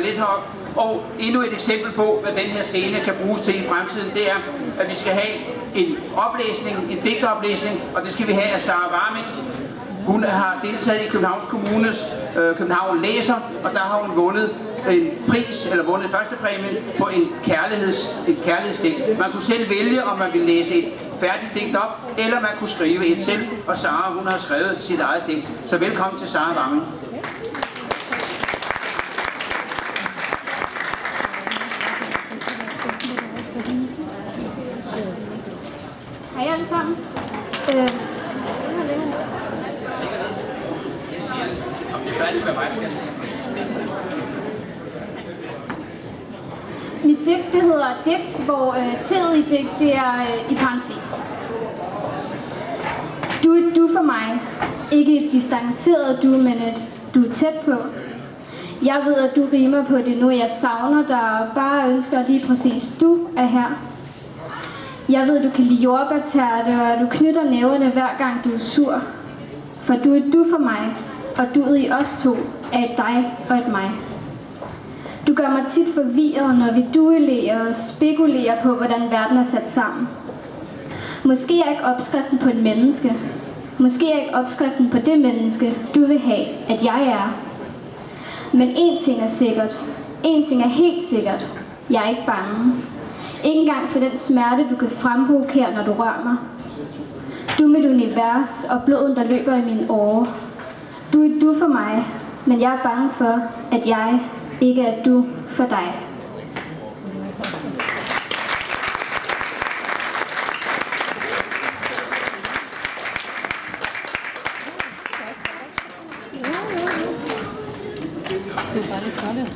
lidt herop. Og endnu et eksempel på, hvad den her scene kan bruges til i fremtiden, det er, at vi skal have en oplæsning, en digtoplæsning, og det skal vi have af Sara Warming. Hun har deltaget i Københavns Kommunes København Læser, og der har hun vundet en pris, eller vundet førstepræmien på et kærlighedsdigt. Man kunne selv vælge, om man ville læse et færdigt digt op, eller man kunne skrive et selv, og Sara, hun har skrevet sit eget digt. Så velkommen til Sara Warming. Hej alle sammen. Mit digt, det hedder digt, hvor tid i digt, det er i parentes. Du er du for mig. Ikke et distanceret du, men et du er tæt på. Jeg ved, at du rimer på det nu, jeg savner dig, og bare ønsker lige præcis, du er her. Jeg ved, du kan lide jordbærtærte, og du knytter næverne hver gang du er sur. For du er du for mig, og duet i os to er et dig og et mig. Du gør mig tit forvirret, når vi duellerer og spekulerer på, hvordan verden er sat sammen. Måske er ikke opskriften på et menneske. Måske er ikke opskriften på det menneske, du vil have, at jeg er. Men én ting er sikkert. Én ting er helt sikkert. Jeg er ikke bange. Ikke engang for den smerte, du kan fremprovokere, når du rører mig. Du er mit univers og blodet, der løber i mine årer. Du er du for mig, men jeg er bange for, at jeg ikke er du for dig.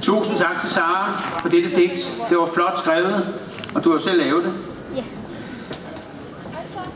Tusind tak til Sara for dette digt. Det var flot skrevet, og du har selv lavet det.